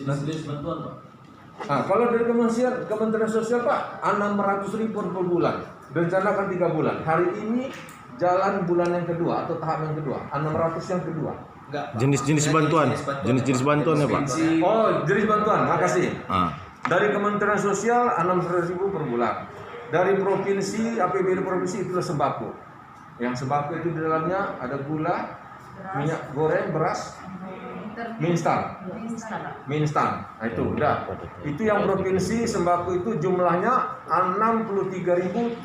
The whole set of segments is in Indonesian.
Jenis bantuan Pak? Nah, kalau dari Kementerian Sosial Pak, 600.000 per bulan. Rencanakan 3 bulan. Hari ini jalan bulan yang kedua atau tahap yang kedua. 600 yang kedua. Enggak, Jenis-jenis bantuan. Jenis-jenis bantuan ya Pak. Oh, jenis bantuan. Makasih. Dari Kementerian Sosial 600.000 per bulan. Dari provinsi, APBD provinsi itu sembako. Yang sembako itu di dalamnya ada gula, minyak goreng, beras, mie instan. Nah itu udah. Itu yang provinsi sembako itu jumlahnya 63.768.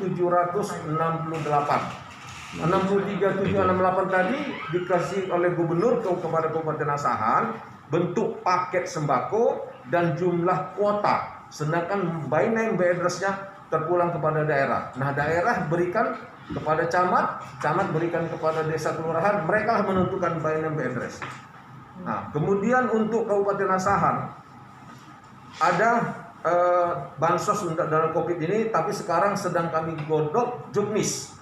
63.768 tadi dikasih oleh gubernur kepada Kabupaten Asahan bentuk paket sembako dan jumlah kuota. Sedangkan by name by address-nya terpulang kepada daerah. Nah, daerah berikan kepada camat berikan kepada desa kelurahan, mereka menentukan by name by address. Nah, kemudian untuk Kabupaten Asahan ada bansos untuk dalam Covid ini, tapi sekarang sedang kami godok juknis.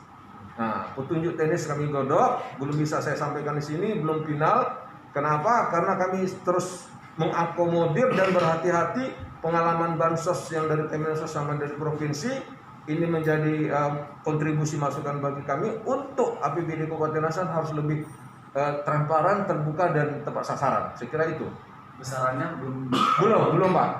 Nah, petunjuk teknis kami godok, belum bisa saya sampaikan di sini, belum final. Kenapa? Karena kami terus mengakomodir dan berhati-hati pengalaman bansos yang dari Kemensos sama dari provinsi. Ini menjadi kontribusi masukan bagi kami untuk APBD Kabupaten Asahan harus lebih transparan, terbuka dan tepat sasaran. Saya kira itu. Besarannya belum Pak.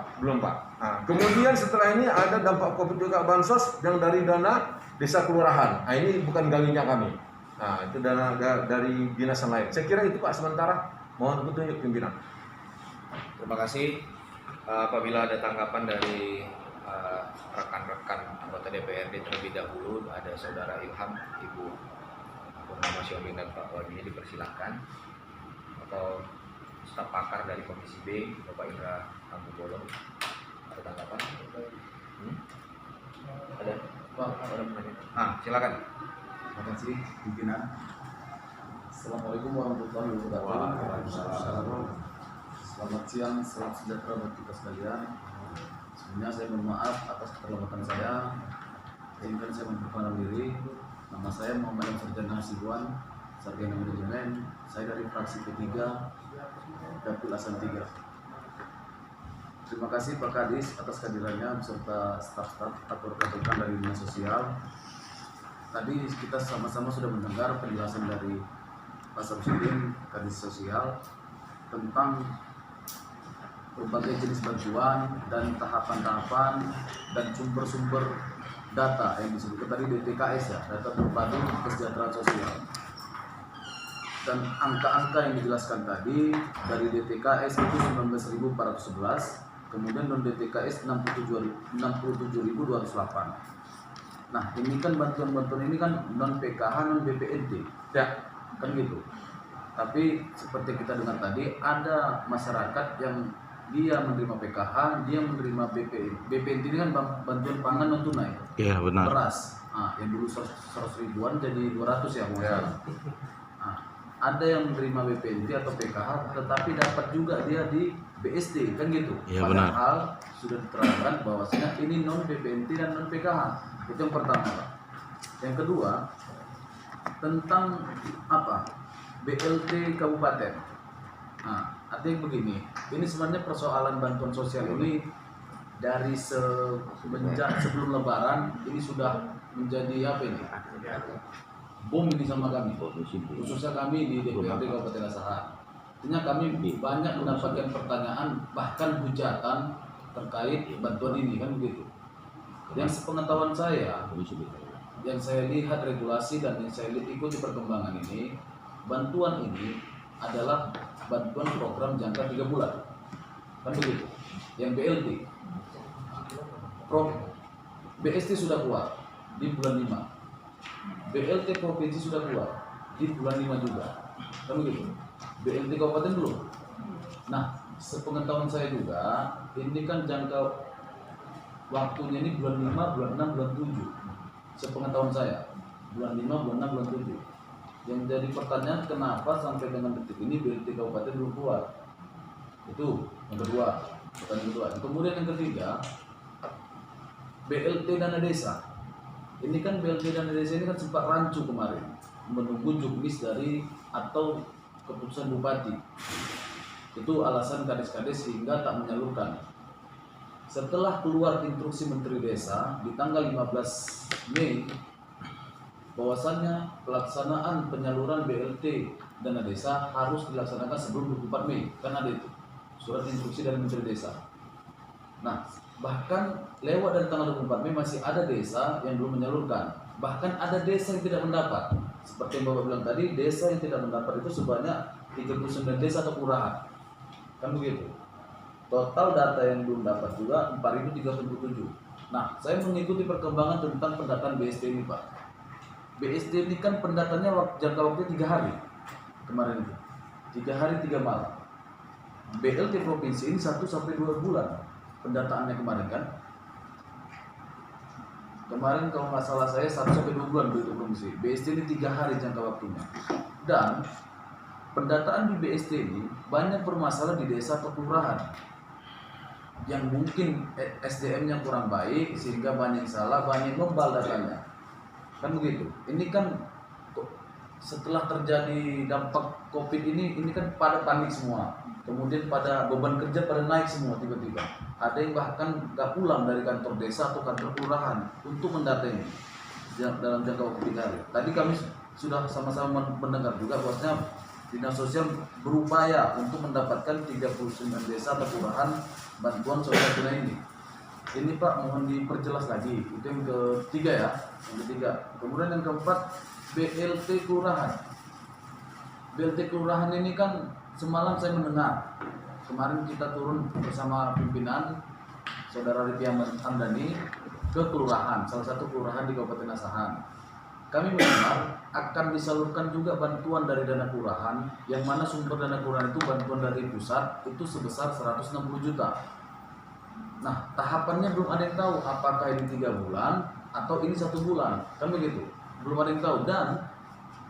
Nah, kemudian setelah ini ada dampak Covid juga bansos yang dari dana desa kelurahan. Nah, ini bukan gawinya kami. Nah, itu dana dari dinas yang lain. Saya kira itu Pak sementara. Mohon petunjuk pimpinan. Terima kasih. Apabila ada tanggapan dari rekan-rekan anggota DPRD terlebih dahulu, ada Saudara Ilham, Ibu Purnama Syoming dan Pak Wadi, dipersilahkan. Atau staf pakar dari Komisi B, Bapak Indra Tambubolon, ada tanggapan? Ada? Pak, silakan. Terima kasih pimpinan. Assalamualaikum warahmatullahi wabarakatuh. Selamat siang, selamat sejahtera buat kita sekalian. Sebelumnya saya mohon maaf atas keterlambatan saya. Izinkan saya memperkenalkan diri. Nama saya Muhammad Sarjana Hasibuan, Sarjana Manajemen. Saya dari fraksi P3, Dapil Asan 3. Terima kasih Pak Kadis atas kehadirannya beserta staf-staf atau rekan-rekan dari Dinas Sosial. Tadi kita sama-sama sudah mendengar penjelasan dari Pak Samsudin, Kadis Sosial, tentang berbagai jenis bantuan dan tahapan-tahapan dan sumber-sumber data yang disebutkan tadi DTKS ya, data terpadu kesejahteraan sosial. Dan angka-angka yang dijelaskan tadi dari DTKS itu 19.411, kemudian non DTKS 67.208. Nah, ini kan bantuan-bantuan ini kan non PKH, non BPNT, Ya, kan gitu. Tapi seperti kita dengar tadi, ada masyarakat yang dia menerima PKH, dia menerima BPNT ini kan bantuan pangan non tunai. Iya benar. Beras, yang dulu 100 ribuan jadi 200 ya masalah. Ada yang menerima BPNT atau PKH, tetapi dapat juga dia di BST, kan gitu. Iya, Padahal sudah diterangkan bahwasanya ini non BPNT dan non PKH. Itu yang pertama, Pak. Yang kedua, tentang apa? BLT kabupaten. Nah, artinya begini, ini sebenarnya persoalan bantuan sosial ini dari semenjak sebelum Lebaran ini sudah menjadi apa ini? Bom ini sama kami, khususnya kami di DPRD Kabupaten Asahan. Artinya kami banyak mendapatkan pertanyaan, bahkan hujatan terkait bantuan ini, kan begitu. Yang sepengetahuan saya, yang saya lihat regulasi dan yang saya lihat ikuti perkembangan ini, bantuan ini adalah bantuan program jangka 3 bulan, kan begitu. Yang BLT, BST sudah keluar di bulan 5, BLT provinsi sudah keluar di bulan 5 juga, kan begitu. BLT kabupaten belum. Nah, sepengetahuan saya juga, ini kan jangka waktunya ini bulan 5, bulan 6, bulan 7. Sepengetahuan saya, bulan 5, bulan 6, bulan 7. Yang jadi pertanyaan, kenapa sampai dengan detik ini BLT kabupaten belum keluar? Itu yang kedua, pertanyaan kedua. Kemudian yang ketiga, BLT dana desa. Ini kan BLT dana desa ini kan sempat rancu kemarin, menunggu juknis dari atau keputusan bupati. Itu alasan kades-kades sehingga tak menyalurkan. Setelah keluar instruksi Menteri Desa di tanggal 15 Mei bahwasannya pelaksanaan penyaluran BLT dana desa harus dilaksanakan sebelum 24 Mei. Kan ada itu surat instruksi dari Menteri Desa. Nah, bahkan lewat dari tanggal 24 Mei masih ada desa yang belum menyalurkan. Bahkan ada desa yang tidak mendapat. Seperti yang Bapak bilang tadi, desa yang tidak mendapat itu sebanyak 39 desa atau kelurahan. Kan begitu. Total data yang belum dapat juga 4.037. Nah, saya mengikuti perkembangan tentang pendataan BST ini, Pak. BST ini kan pendataannya jangka waktu 3 hari kemarin itu. 3 hari 3 malam. BLT provinsi ini 1 sampai 2 bulan pendataannya kemarin kan. Kemarin kalau nggak salah saya 1 sampai 2 bulan BLT provinsi. BST ini 3 hari jangka waktunya. Dan pendataan di BST ini banyak bermasalah di desa atau kelurahan yang mungkin SDM-nya kurang baik sehingga banyak yang salah, banyak yang membal datanya. Kan begitu. Ini kan setelah terjadi dampak Covid ini kan pada panik semua. Kemudian pada beban kerja pada naik semua tiba-tiba. Ada yang bahkan nggak pulang dari kantor desa atau kantor kelurahan untuk mendatanya dalam jangka waktu 3 hari. Tadi kami sudah sama-sama mendengar juga bahwasanya Dinas Sosial berupaya untuk mendapatkan 39 desa atau kelurahan bantuan sosial tunai ini. Ini Pak mohon diperjelas lagi. Itu yang ketiga ya. Yang ketiga. Kemudian yang keempat BLT kelurahan. BLT kelurahan ini kan semalam saya mendengar. Kemarin kita turun bersama pimpinan Saudara Rifki Hamdani ke kelurahan, salah satu kelurahan di Kabupaten Asahan. Kami mendengar akan disalurkan juga bantuan dari dana kelurahan, yang mana sumber dana kelurahan itu bantuan dari pusat itu sebesar 160 juta. Nah, tahapannya belum ada yang tahu apakah ini 3 bulan atau ini 1 bulan, kan begitu. Belum ada yang tahu dan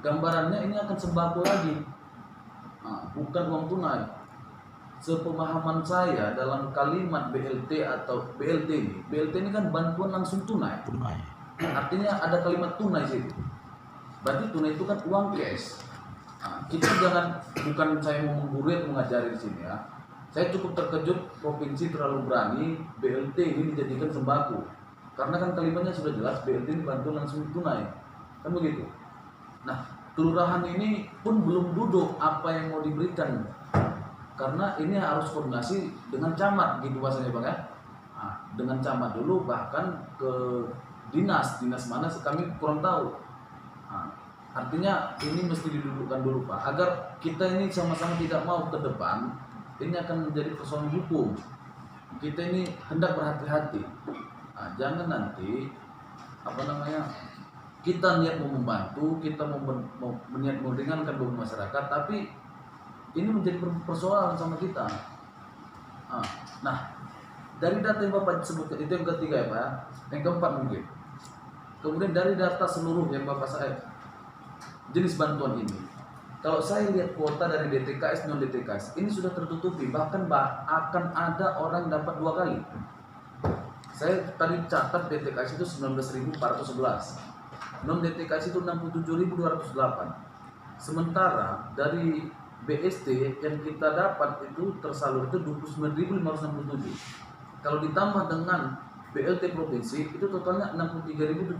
gambarannya ini akan sembako lagi, bukan uang tunai. Sepemahaman saya dalam kalimat BLT atau BLT ini kan bantuan langsung tunai. Artinya ada kalimat tunai situ. Berarti tunai itu kan uang cash. Kita jangan, bukan saya mau menggurui atau mengajari di sini ya. Saya cukup terkejut provinsi terlalu berani BLT ini dijadikan sembako. Karena kan kalimatnya sudah jelas BLT ini bantuan langsung tunai. Kan begitu. Nah, kelurahan ini pun belum duduk apa yang mau diberikan. Karena ini harus koordinasi dengan camat gitu bahasanya Bang ya. Dengan camat dulu bahkan ke dinas mana kami kurang tahu. Artinya ini mesti didudukkan dulu Pak, agar kita ini sama-sama tidak mau ke depan ini akan menjadi persoalan hukum. Kita ini hendak berhati-hati. Jangan nanti kita niat mau membantu, kita mau niat meringankan beban masyarakat, tapi ini menjadi persoalan sama kita. Nah, dari data yang Bapak sebutkan itu yang ketiga ya Pak, yang keempat mungkin. Kemudian dari data seluruh yang Bapak saya jenis bantuan ini, kalau saya lihat kuota dari DTKS non DTKS ini sudah tertutupi, bahkan akan ada orang yang dapat 2 kali. Saya tadi catat DTKS itu 19.411, non DTKS itu 67.208. Sementara dari BST yang kita dapat itu tersalur itu 29.567. Kalau ditambah dengan BLT provinsi itu totalnya 63.768.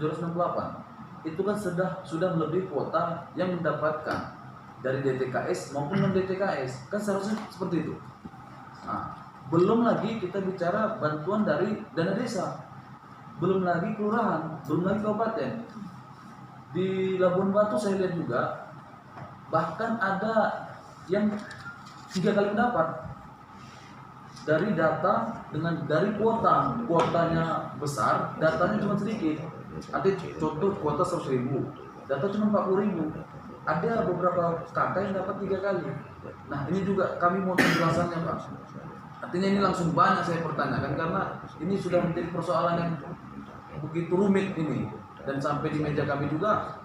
Itu kan sudah melebihi kuota yang mendapatkan dari DTKS maupun non DTKS. Kan seharusnya seperti itu. Belum lagi kita bicara bantuan dari dana desa, belum lagi kelurahan, belum lagi kabupaten. Di Labuan Batu saya lihat juga bahkan ada yang 3 kali mendapat dari data dari kuotanya besar, datanya cuma sedikit. Nanti contoh kuota 100.000, data cuma 40.000. Ada beberapa kakak yang dapat 3 kali. Nah ini juga kami mau penjelasannya Pak. Artinya ini langsung banyak saya pertanyakan karena ini sudah menjadi persoalan yang begitu rumit ini, dan sampai di meja kami juga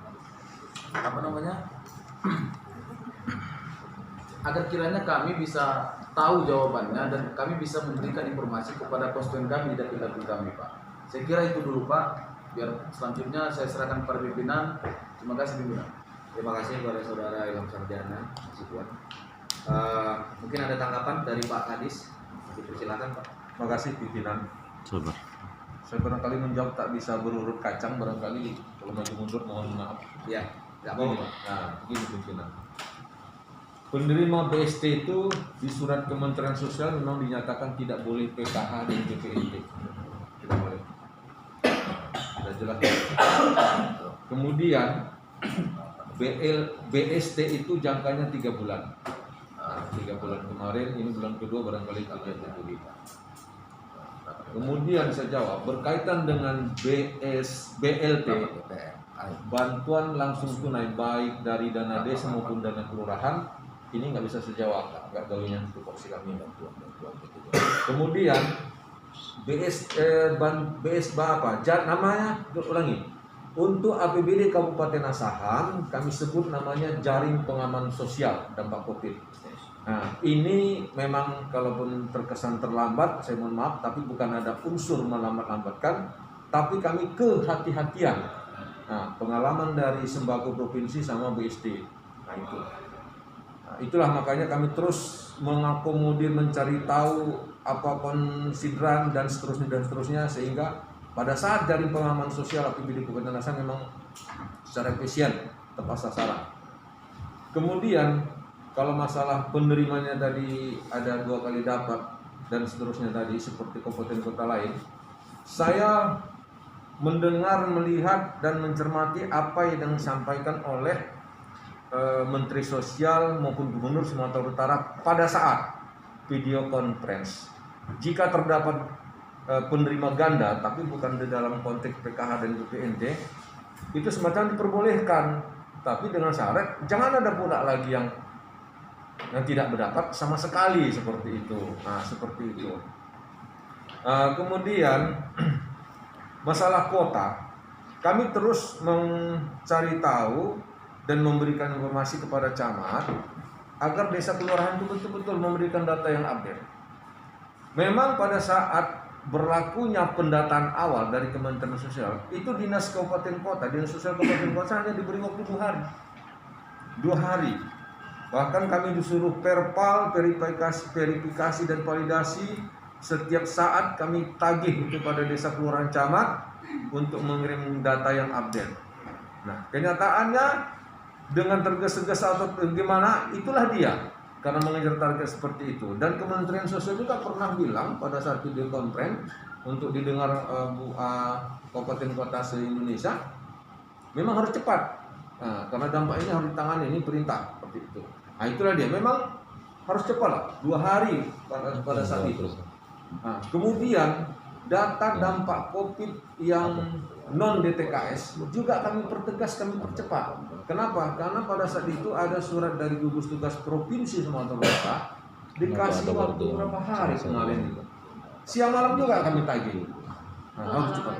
agar kiranya kami bisa tahu jawabannya dan kami bisa memberikan informasi kepada konstituen kami di dapil-dapil kami Pak. Saya kira itu dulu Pak, biar selanjutnya saya serahkan kepada pimpinan. Terima kasih pimpinan. Terima kasih kepada Saudara Ilham Sarjana, Mas Iwan. Mungkin ada tanggapan dari Pak Kadis. Silakan Pak. Terima kasih pimpinan. Sabar. Saya barangkali menjawab tak bisa berurut kacang, barangkali kalau maju mundur mohon maaf. Ya, nggak Begini, apa-apa. nah, begini pimpinan. Penerima BST itu di surat Kementerian Sosial memang dinyatakan tidak boleh PKH dan BPNT. Tidak boleh. Sudah jelas. Kemudian BST itu jangkanya 3 bulan. 3 bulan kemarin, ini bulan kedua barangkali tidak terjadi. Kemudian saya jawab berkaitan dengan BLT, bantuan langsung tunai baik dari dana desa maupun dana kelurahan, ini nggak bisa saya jawab, nggak gaulnya itu porsi kami. Kemudian namanya ulangi. Untuk APBD Kabupaten Asahan kami sebut namanya Jaring Pengaman Sosial Dampak Covid. Nah, ini memang kalaupun terkesan terlambat, saya mohon maaf, tapi bukan ada unsur melambat-lambatkan, tapi kami kehati-hatian. Nah, pengalaman dari sembako provinsi sama BSD. Nah, itu. Nah, itulah makanya kami terus mengakomodir, mencari tahu apa konsideran dan seterusnya sehingga pada saat jaring pengaman sosial APBD Kabupaten Asahan memang secara efisien tepat sasaran. Kemudian kalau masalah penerimanya tadi ada 2 kali dapat dan seterusnya tadi seperti kabupaten kota lain, saya mendengar, melihat dan mencermati apa yang disampaikan oleh Menteri Sosial maupun Gubernur Sumatera Utara pada saat video conference. Jika terdapat penerima ganda tapi bukan di dalam konteks PKH dan BPNT, itu semacam diperbolehkan, tapi dengan syarat jangan ada pula lagi yang tidak mendapat sama sekali seperti itu. Nah, seperti itu. Kemudian masalah kuota, kami terus mencari tahu dan memberikan informasi kepada camat agar desa kelurahan itu betul-betul memberikan data yang update. Memang pada saat berlakunya pendataan awal dari Kementerian Sosial, itu dinas kabupaten kota, dinas sosial kabupaten kota hanya diberi waktu 2 hari. 2 hari. Bahkan kami disuruh perpal, verifikasi dan validasi setiap saat kami tagih kepada desa kelurahan camat untuk mengirim data yang update. Nah, kenyataannya dengan tergesa-gesa atau gimana, itulah dia karena mengejar target seperti itu. Dan Kementerian Sosial juga pernah bilang pada saat video conference untuk didengar kabupaten kota se-Indonesia, memang harus cepat. Nah, karena dampaknya harus ditangani, ini perintah seperti itu. Nah, itulah dia, memang harus cepat lah, 2 hari pada saat itu. Nah, kemudian data dampak COVID yang non DTKS juga kami pertegas, kami percepat. Kenapa? Karena pada saat itu ada surat dari gugus tugas provinsi Sumatera Utara dikasih waktu berapa hari kemarin itu. Siang malam juga kami tagih. Nah, harus cepat.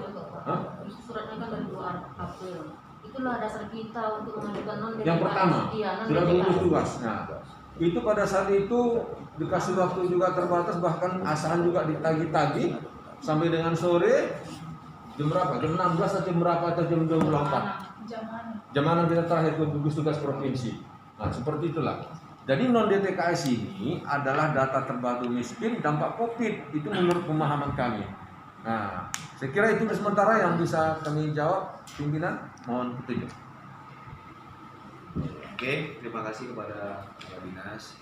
Suratnya kan dari 2 April. Itulah dasar kita untuk mengajukan non DTKS. Yang pertama, surat gugus tugas. Nah, itu pada saat itu dikasih waktu juga terbatas, bahkan Asahan juga ditagih-tagih sampai dengan sore. Jam berapa? Jam 16 atau jam berapa atau jam 24? Jam mana kita terakhir ke gugus tugas provinsi. Nah, seperti itulah. Jadi non DTKS ini adalah data terbaru miskin dampak COVID, itu menurut pemahaman kami. Nah, saya kira itu sementara yang bisa kami jawab. Pimpinan, mohon petunjuk. Oke, terima kasih kepada Pak Dinas.